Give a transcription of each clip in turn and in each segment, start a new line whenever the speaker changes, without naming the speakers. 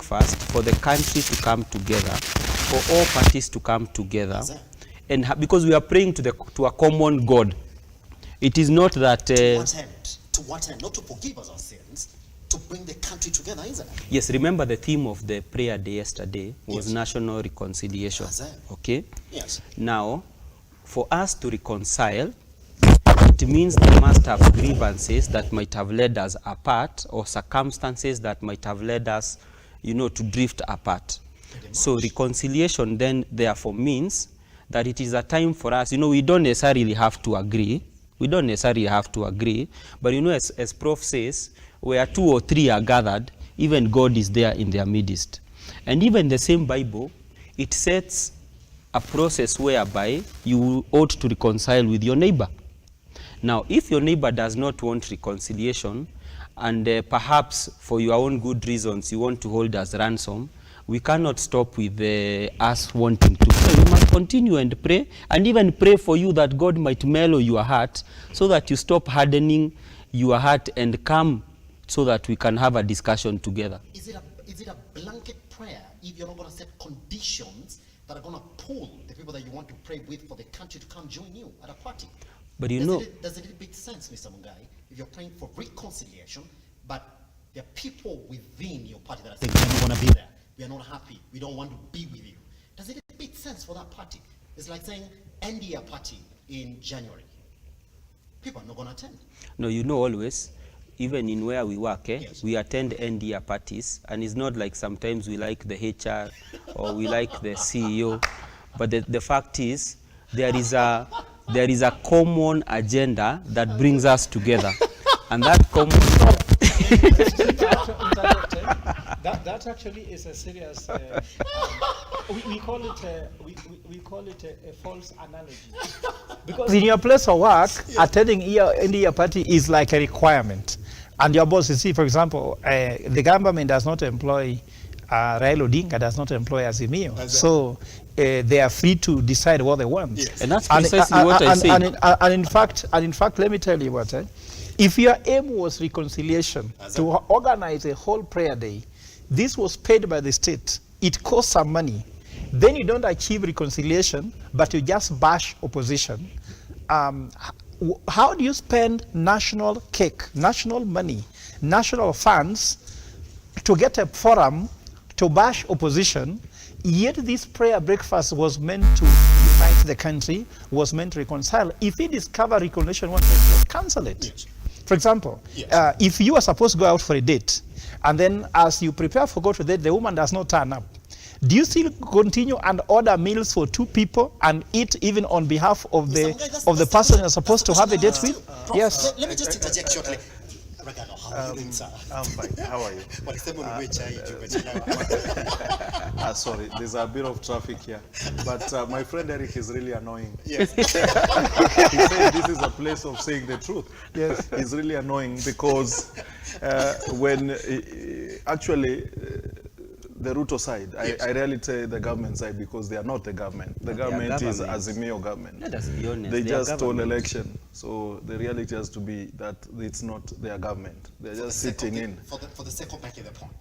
breakfast for the country to come together, for all parties to come together, and because we are praying to a common God. It is not that...
to what end? Not to forgive us our sins, to bring the country together, isn't it?
Yes, remember the theme of the prayer day yesterday was national reconciliation. Okay?
Yes.
Now, for us to reconcile, it means they must have grievances that might have led us apart, or circumstances that might have led us, to drift apart. So reconciliation then therefore means that it is a time for us, we don't necessarily have to agree. We don't necessarily have to agree, but as Prof says, where 2 or 3 are gathered, even God is there in their midst. And even the same Bible, it sets a process whereby you ought to reconcile with your neighbor. Now, if your neighbor does not want reconciliation, and perhaps for your own good reasons you want to hold us ransom, we cannot stop with us wanting to pray. We must continue and pray, and even pray for you that God might mellow your heart, so that you stop hardening your heart and come so that we can have a discussion together.
Is it a blanket prayer if you're not going to set conditions that are going to pull the people that you want to pray with for the country to come join you at a party?
But
does it make sense, Mr. Mungai, if you're praying for reconciliation, but there are people within your party that are saying, we don't want to be there, we are not happy, we don't want to be with you? Does it make sense for that party? It's like saying, end your party in January. People are not going to attend.
No, always, even in where we work, we attend end-year parties, and it's not like sometimes we like the HR or we like the CEO, but the fact is, there is a common agenda that brings us together, and that common...
that actually is a serious... we call it a false analogy. Because in your place of work, attending end-year party is like a requirement. And your boss, you see, for example, the government does not employ Raila Odinga, does not employ Azimio. So they are free to decide what they want.
Yes. And that's precisely what I say.
And in fact, let me tell you what. If your aim was reconciliation, to organize a whole prayer day, this was paid by the state. It costs some money. Then you don't achieve reconciliation, but you just bash opposition. How do you spend national cake, national money, national funds to get a forum to bash opposition, yet this prayer breakfast was meant to unite the country, was meant to reconcile? If we discover reconciliation won't take place, cancel it.
Yes.
For example, if you are supposed to go out for a date, and then as you prepare for go to date, the woman does not turn up, do you still continue and order meals for 2 people and eat even on behalf of the person you're supposed to have a date with? Yes.
Let me just interject shortly.
I'm fine. How are you? Sorry, there's a bit of traffic here. But my friend Eric is really annoying.
Yes.
He said this is a place of saying the truth.
Yes.
He's really annoying because when actually the Ruto side, I rarely say the government side because they are not the government. The government is Azimio government.
Let us be honest.
They just stole election. So the reality has to be that it's not their government. They're just sitting in.
For the sake of making the point.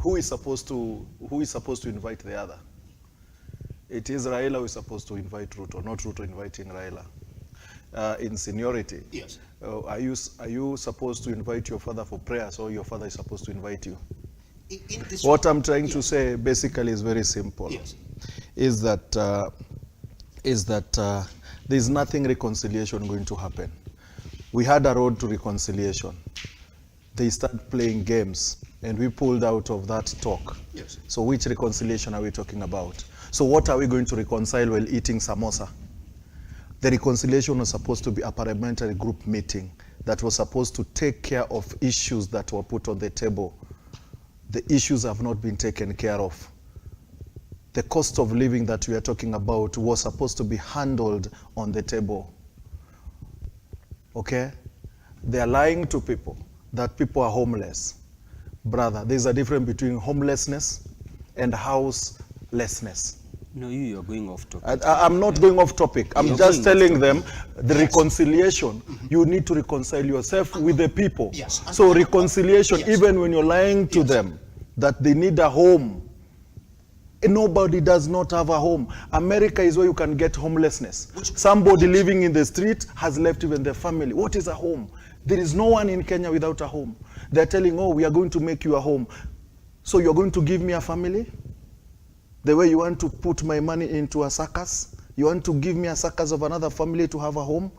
Who is supposed to invite the other? It is Raila who is supposed to invite Ruto, not Ruto inviting Raila. In seniority,
yes.
Are you supposed to invite your father for prayers, or your father is supposed to invite you? What I'm trying to say basically is very simple.
Yes.
Is that there's nothing reconciliation going to happen. We had a road to reconciliation. They started playing games, and we pulled out of that talk.
Yes.
So which reconciliation are we talking about? So what are we going to reconcile while eating samosa? The reconciliation was supposed to be a parliamentary group meeting that was supposed to take care of issues that were put on the table. The issues have not been taken care of. The cost of living that we are talking about was supposed to be handled on the table. Okay? They are lying to people that people are homeless. Brother, there's a difference between homelessness and houselessness.
No, you're going off topic.
I'm not going off topic. I'm just telling them the reconciliation. You need to reconcile yourself with the people.
Yes.
So reconciliation, even when you're lying to them, that they need a home. Nobody does not have a home. America is where you can get homelessness. Somebody living in the street has left even their family. What is a home? There is no one in Kenya without a home. They're telling, oh, we are going to make you a home. So you're going to give me a family? The way you want to put my money into a circus? You want to give me a circus of another family to have a home?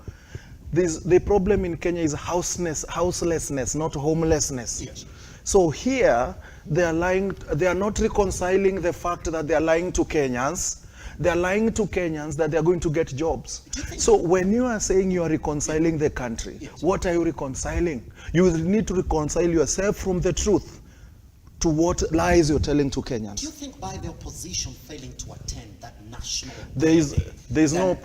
The problem in Kenya is houselessness, not homelessness.
Yes.
So here, they are lying, they are not reconciling the fact that they are lying to Kenyans. They are lying to Kenyans that they are going to get jobs. So when you are saying you are reconciling the country, what are you reconciling? You need to reconcile yourself from the truth to what lies you're telling to Kenyans.
Do you think by the opposition failing to attend that national
There is
that,
no,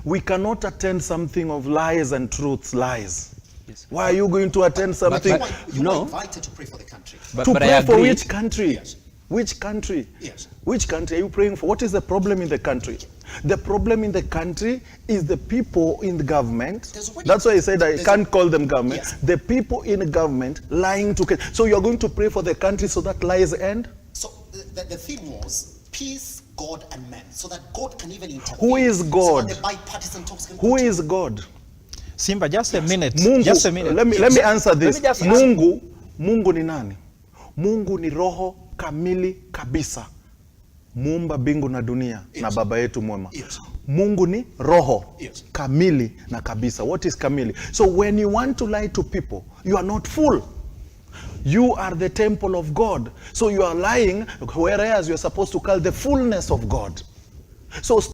we cannot attend something of lies and truths, lies.
Yes.
Why are you going to attend something?
you
no.
were invited to pray for the country.
But
To
I
pray for
agree.
which country?
Yes.
Which country?
Yes.
Which country are you praying for? What is the problem in the country? The problem in the country is the people in the government. That's why I said I can't call them government.
Yes.
The people in the government lying to Kenya. So you're going to pray for the country so that lies end?
So the theme was peace, God, and man, so that God can even intervene.
Who is God?
So that the bipartisan talks can
Who
continue.
is God?
Simba, just a minute.
Mungu.
Just a minute.
Let me answer this.
Let me just
Mungu ni nani? Mungu ni roho kamili kabisa. Muumba mbingu na dunia na baba yetu mwema.
Yes.
Mungu ni roho
Yes.
kamili na kabisa. What is kamili? So when you want to lie to people, you are not full. You are the temple of God. So you are lying whereas you are supposed to call the fullness of God. So